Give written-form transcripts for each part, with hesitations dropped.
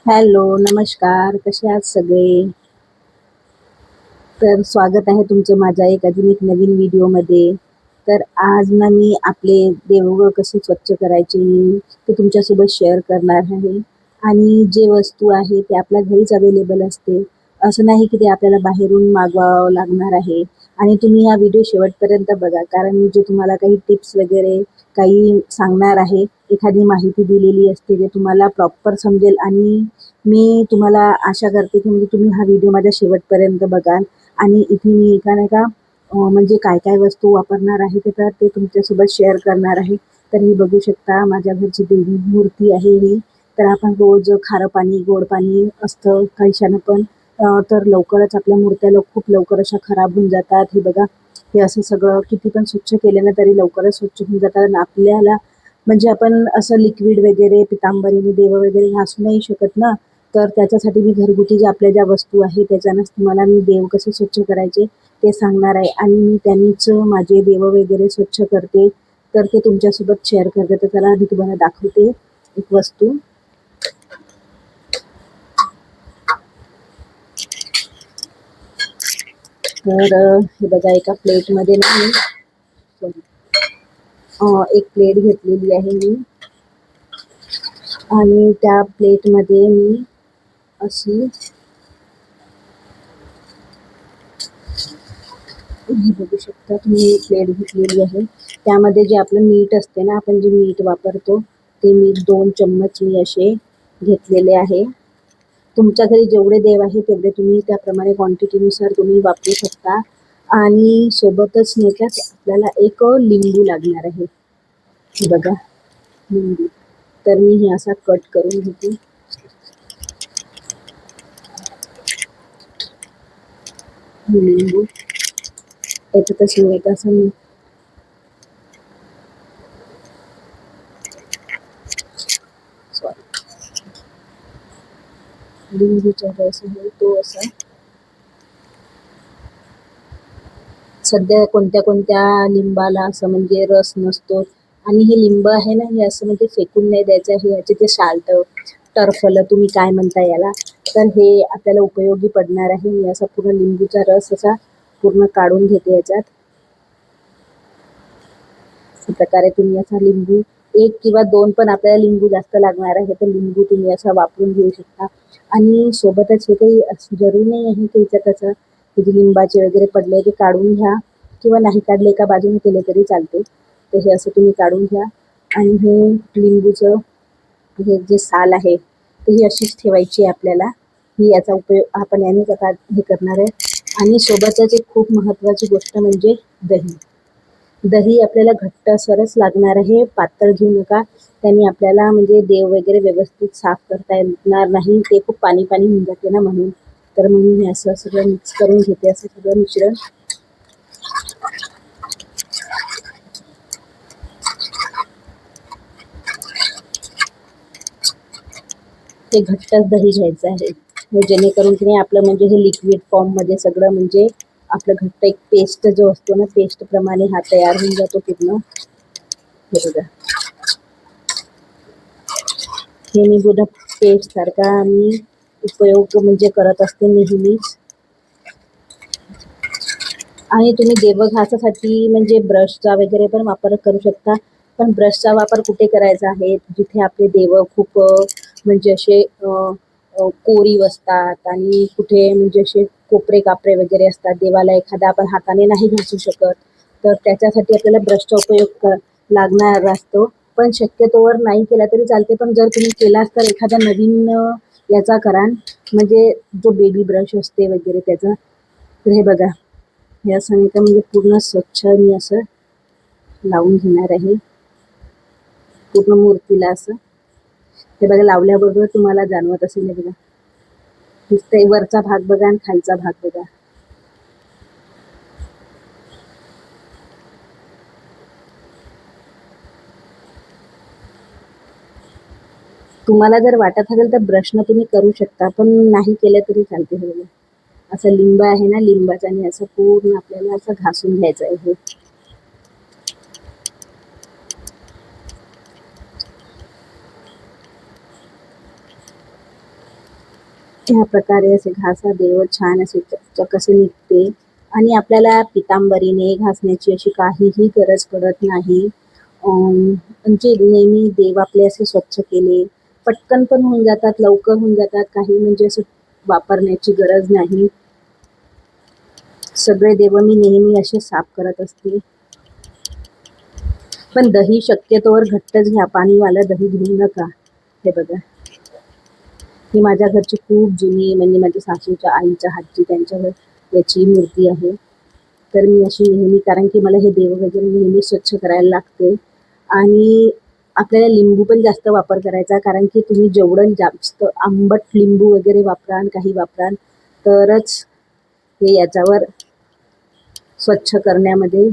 Hello, नमस्कार. कसे आहात सगळे? तर स्वागत आहे तुमचं माझ्या अजून एक नवीन व्हिडिओमध्ये. तर आज ना मी आपले देवघर कसे स्वच्छ करायचे ते तुमच्यासोबत शेअर करणार आहे. आणि जे वस्तू आहे ते आपल्या घरीच अवेलेबल असते. असं नाही की ते आपल्याला बाहेरून मागवावं लागणार आहे. आणि तुम्ही हा व्हिडिओ शेवटपर्यंत बघा, कारण मी जे तुम्हाला काही टिप्स वगैरे काही सांगणार आहे, एखादी माहिती दिलेली असते ते तुम्हाला प्रॉपर समजेल. आणि मी तुम्हाला आशा करते की म्हणजे तुम्ही हा व्हिडिओ माझ्या शेवटपर्यंत बघाल. आणि इथे मी एका नाही का म्हणजे काय काय वस्तू वापरणार आहे तर ते तुमच्यासोबत शेअर करणार आहे. तर ही बघू शकता माझ्या घरची देवी मूर्ती आहे ही. तर आपण रोज खारं पाणी गोड पाणी असतं कशानं पण तर लवकरच आपल्या मूर्त्या खूप लवकर अशा खराब होऊन जातात. हे बघा, हे असं सगळं किती पण स्वच्छ केलं ना तरी लवकरच स्वच्छ होऊन जातात. आणि आपल्याला म्हणजे आपण असं लिक्विड वगैरे पितांबरीने देव वगैरे घासू नाही शकत ना. तर त्याच्यासाठी मी घरगुती ज्या वस्तू आहे त्याच्यानंच तुम्हाला मी देव कसे स्वच्छ करायचे ते सांगणार आहे. आणि मी त्यांनीच माझे देव वगैरे स्वच्छ करते. तर ते तुमच्यासोबत शेअर करते. तर त्याला आधी तुम्हाला दाखवते एक वस्तू. तर हे बघा, एका प्लेटमध्ये ना मी एक प्लेट घेतलेली आहे मी. आणि त्या प्लेटमध्ये मी अशी हे बघू शकता तुम्ही प्लेट घेतलेली आहे. त्यामध्ये जे आपलं मीठ असते ना, आपण जे मीठ वापरतो ते मीठ 2 चम्मच मी असे घेतलेले आहे. तुमच्या घरी जेवढे देव आहे तेवढे तुम्ही त्याप्रमाणे क्वांटिटीनुसार तुम्ही वापरू शकता. आणि सोबतच नाही का आपल्याला एक लिंबू लागणार आहे. हे बघा, लिंबू. तर मी हे असा कट करून घेते. लिंबू याच्यातच मी एक असं सॉरी लिंबूचा रस आहे तो असा. सध्या कोणत्या कोणत्या लिंबाला असं म्हणजे रस नसतो. आणि हे लिंब आहे ना, हे असं म्हणजे फेकून नाही द्यायचं आहे. याचे ते साल्ट टरफल तुम्ही काय म्हणता याला, तर हे आपल्याला उपयोगी पडणार आहे. मी असा पूर्ण लिंबूचा रस असा पूर्ण काढून घेते याच्यात. अशा प्रकारे तुम्ही असा लिंबू 1 किंवा 2 पण आपल्याला लिंबू जास्त लागणार आहे तर लिंबू तुम्ही असा वापरून घेऊ शकता. आणि सोबतच हे काही जरुरी नाही आहे की याच्यात असं जे लिंबाचे वगैरे पडले ते काढून घ्या, किंवा नाही काढले एका बाजूने केले तरी चालते. तर हे असं तुम्ही काढून घ्या. आणि हे लिंबूचं हे जे साल आहे तर ही अशीच ठेवायची आहे आपल्याला. ही याचा उपयोग आपण यानेच आता हे करणार आहे. आणि सोबतच एक खूप महत्त्वाची गोष्ट म्हणजे दही. दही आपल्याला घट्टसरच लागणार आहे, पातळ घेऊ नका. त्याने आपल्याला म्हणजे देव वगैरे व्यवस्थित साफ करता येणार नाही. ते खूप पाणी पाणी होऊन जाते ना म्हणून. तर म्हणून मी असं सगळं मिक्स करून घेते, असं सगळं मिश्रण. ते घट्टच दही घ्यायचं आहे, जेणेकरून की नाही आपलं म्हणजे हे लिक्विड फॉर्ममध्ये सगळं म्हणजे आपलं घट्ट एक पेस्ट जो असतो ना, पेस्ट प्रमाणे हा तयार होऊन जातो पूर्ण. हे बघा, हे मी पूर्ण पेस्ट सारखा मी उपयोग म्हणजे करत असते नेहमीच. आणि तुम्ही देव घासासाठी म्हणजे ब्रशचा वगैरे पण वापर करू शकता. पण ब्रशचा वापर कुठे करायचा आहे, जिथे आपले देव खूप म्हणजे असे कोरीव असतात आणि कुठे म्हणजे असे कोपरे कापरे वगैरे असतात, देवाला एखादा आपण हाताने नाही घासू शकत, तर त्याच्यासाठी आपल्याला ब्रशचा उपयोग लागणार असतो. पण शक्यतोवर नाही केला तरी चालते. पण जर तुम्ही केलाच तर एखादा नवीन याचा करा, म्हणजे जो बेबी ब्रश असते वगैरे त्याचा. तर हे बघा, हे असं नाही का म्हणजे पूर्ण स्वच्छ मी असं लावून घेणार आहे पूर्ण मूर्तीला असं. हे बघा, लावल्याबरोबर तुम्हाला जाणवत असेल. हे बघा, नुसतं वरचा भाग बघा आणि खालचा भाग बघा. तुम्हाला जर वाटत असेल तर ब्रशनं तुम्ही करू शकता, पण नाही केलं तरी चालते. हे बघा, असं लिंब आहे ना, लिंबाच्याने असं पूर्ण आपल्याला असं घासून घ्यायचं आहे हे. ह्या प्रकारे असे घासादेव छान असे चकचक असे निघते आणि आपल्याला पितांबरीने घासण्याची अशी काहीही गरज पडत नाही. म्हणजे नेहमी देव आपले असे स्वच्छ केले, पटकन पण होऊन जातात, लवकर होऊन जातात, काही म्हणजे असं वापरण्याची गरज नाही. सगळे देव मी नेहमी असे साफ करत असते. पण दही शक्यतोवर घट्टच घ्या, पाणीवालं दही घेऊ नका. हे बघा, ही माझ्या घरची खूप जुनी म्हणजे माझ्या सासूच्या आईच्या हातची त्यांच्या याची मूर्ती आहे. तर मी अशी नेहमी, कारण की मला हे देव वगैरे नेहमी स्वच्छ करायला लागते. आणि आपल्याला लिंबू पण जास्त वापर करायचा, कारण की तुम्ही जेवढं जास्त आंबट लिंबू वगैरे वापराल, काही वापराल, तरच हे याच्यावर स्वच्छ करण्यामध्ये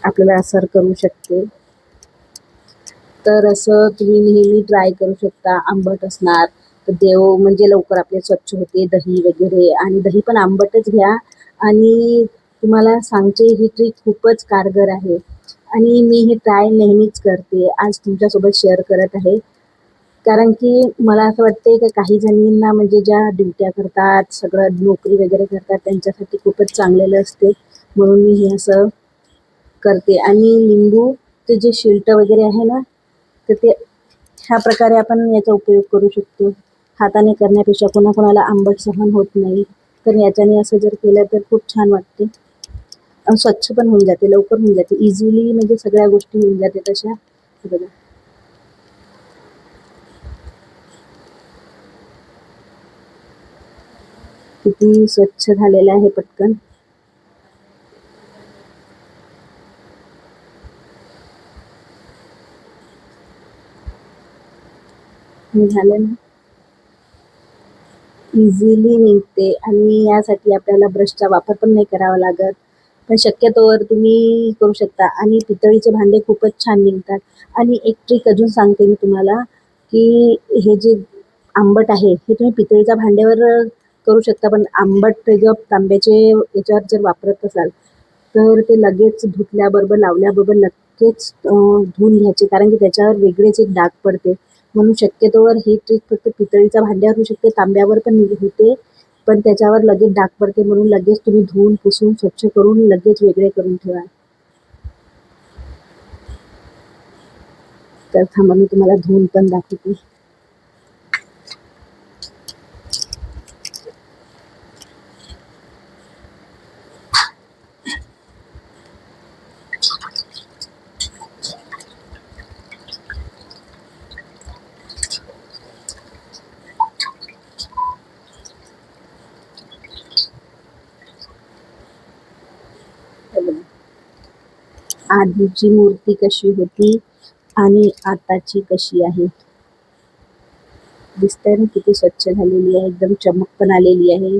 आपल्याला असर करू शकते. तर असं तुम्ही नेहमी ट्राय करू शकता. आंबट असणार तर देव म्हणजे लवकर आपले स्वच्छ होते, दही वगैरे. आणि दही पण आंबटच घ्या. आणि तुम्हाला सांगते, ही ट्रिक खूपच कारगर आहे आणि मी हे ट्राय नेहमीच करते. आज तुमच्यासोबत शेअर करत आहे, कारण की मला असं वाटते की काही जणींना म्हणजे ज्या ड्युट्या करतात, सगळं नोकरी वगैरे करतात, त्यांच्यासाठी खूपच चांगलेलं असते. म्हणून मी हे असं करते. आणि लिंबूचे जे शिलटं वगैरे आहे ना, तर ते ह्या प्रकारे आपण याचा उपयोग करू शकतो. हाताने करण्यापेक्षा कोणाकोणाला आंबट सहन होत नाही, तर याच्याने असं जर केलं तर खूप छान वाटते. स्वच्छ पण होऊन जाते, लवकर होऊन जाते, इझिली म्हणजे सगळ्या गोष्टी होऊन जाते तशा. बघा किती स्वच्छ झालेलं आहे पटकन. हे झालं ना, इझिली निघते. आणि यासाठी आपल्याला ब्रशचा वापर पण नाही करावा लागत. पण शक्यतोवर तुम्ही करू शकता. आणि पितळीचे भांडे खूपच छान निघतात. आणि एक ट्रिक अजून सांगते मी तुम्हाला, की हे जे आंबट आहे हे तुम्ही पितळीच्या भांड्यावर करू शकता, पण आंबट जर तांब्याचे याच्यावर जर वापरत असाल, तर ते लगेच धुतल्याबरोबर, लावल्याबरोबर लगेच धुवून घ्यायचे, कारण की त्याच्यावर वेगळेच एक डाग पडते. म्हणून शक्यतोवर ही ट्रिक फक्त पितळीच्या भांड्यावर होऊ शकते, तांब्यावर पण होते, पण त्याच्यावर लगेच डाग पडते. म्हणून लगेच तुम्ही धुवून, पुसून, स्वच्छ करून लगेच वेगळे करून ठेवा. तर थांबा, मी तुम्हाला धुवून पण दाखवते. आधीची मूर्ती कशी होती आणि आताची कशी आहे, दिसतंय ना किती स्वच्छ झालेली आहे, एकदम चमक पण आलेली आहे,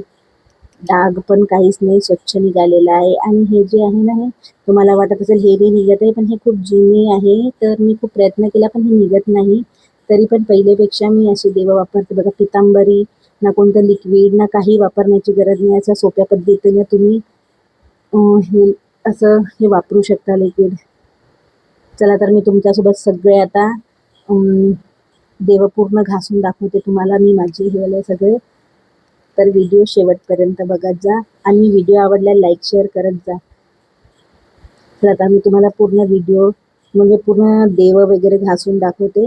डाग पण काहीच नाही, स्वच्छ निघालेला आहे. आणि हे जे आहे ना, हे तुम्हाला वाटत असेल हे नाही निघत आहे, पण हे खूप जुने आहे. तर मी खूप प्रयत्न केला पण हे निघत नाही. तरी पण पहिलेपेक्षा मी असे देव वापरते. बघा, पितांबरी ना कोणतं लिक्विड ना काही वापरण्याची गरज नाही. असं सोप्या पद्धतीने तुम्ही हे असं हे वापरू शकता लिक्विड. चला, तर मी तुमच्यासोबत सगळे आता देव पूर्ण घासून दाखवते तुम्हाला मी, माझे हे वाले सगळे. तर व्हिडिओ शेवटपर्यंत बघत जा आणि व्हिडिओ आवडल्यास लाईक शेअर करत जा. तर आता मी तुम्हाला पूर्ण व्हिडिओ म्हणजे पूर्ण देव वगैरे घासून दाखवते.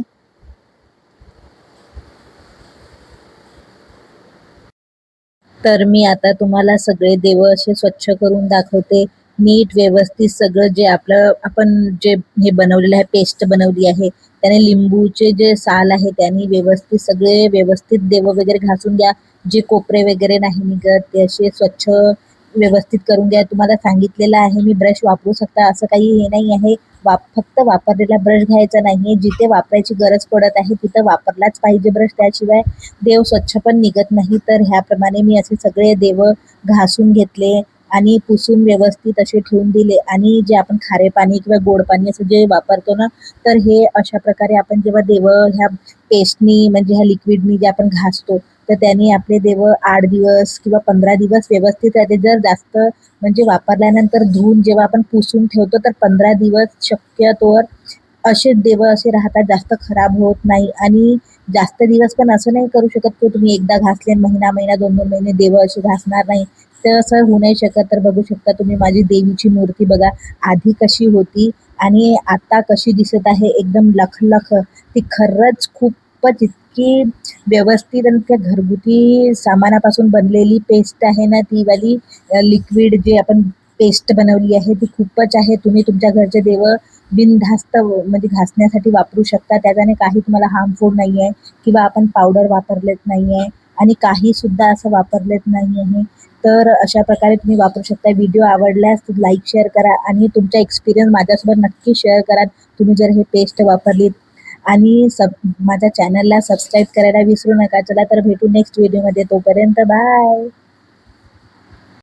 तर मी आता तुम्हाला सगळे देव असे स्वच्छ करून दाखवते, नीट व्यवस्थित सगळं. जे आपलं आपण जे हे बनवलेलं आहे, पेस्ट बनवली आहे, त्याने लिंबूचे जे साल आहे त्याने व्यवस्थित सगळे व्यवस्थित देव वगैरे घासून घ्या. जे कोपरे वगैरे नाही निघत ते असे स्वच्छ व्यवस्थित करून घ्या. तुम्हाला सांगितलेलं आहे मी, ब्रश वापरू शकता, असं काही हे नाही आहे. फक्त वापरलेला ब्रश घ्यायचा नाही, जिथे वापरायची गरज पडत आहे तिथं वापरलाच पाहिजे ब्रश, त्याशिवाय देव स्वच्छ पण निघत नाही. तर ह्याप्रमाणे मी असे सगळे देव घासून घेतले आणि पुसून व्यवस्थित असे ठेवून दिले. आणि जे आपण खारे पाणी किंवा गोड पाणी असं जे वापरतो ना, तर हे अशा प्रकारे आपण जेव्हा देव ह्या पेस्टनी म्हणजे ह्या लिक्विडनी जे आपण घासतो, तर त्यांनी आपले देव 8 दिवस किंवा 15 दिवस व्यवस्थित राहते. जर जास्त म्हणजे वापरल्यानंतर धुवून जेव्हा आपण पुसून ठेवतो, तर 15 दिवस शक्यतोवर असे देव असे राहतात, जास्त खराब होत नाही. आणि जास्त दिवस पण असं नाही करू शकत की तुम्ही एकदा घासले आणि महिना 2-2 महिने देव असे घासणार नाही. तर असं होऊ नाही शकत. तर बघू शकता तुम्ही माझी देवीची मूर्ती बघा आधी कशी होती आणि आता कशी दिसत आहे एकदम लखलख. ती खरंच खूपच इतकी व्यवस्थित आणि त्या घरगुती सामानापासून बनलेली पेस्ट आहे ना ती वाली लिक्विड जे आपण पेस्ट बनवली आहे ती खूपच आहे. तुम्ही तुमच्या घरचे देव बिनधास्त म्हणजे घासण्यासाठी वापरू शकता. त्याच्याने काही तुम्हाला हार्मफुल नाही आहे किंवा आपण पावडर वापरलेत नाही आहे आणि काही सुद्धा असं वापरलेत नाही आहे. तर अशा प्रकारे तुम्ही वापरू शकता. व्हिडिओ आवडल्यास लाईक शेअर करा आणि तुमचा एक्सपिरियन्स माझ्यासोबत नक्की शेअर करा. तुम्ही जर हे पेस्ट वापरलीत आणि माझ्या चॅनलला सबस्क्राईब करायला विसरू नका. चला तर भेटू नेक्स्ट व्हिडिओमध्ये. तोपर्यंत बाय.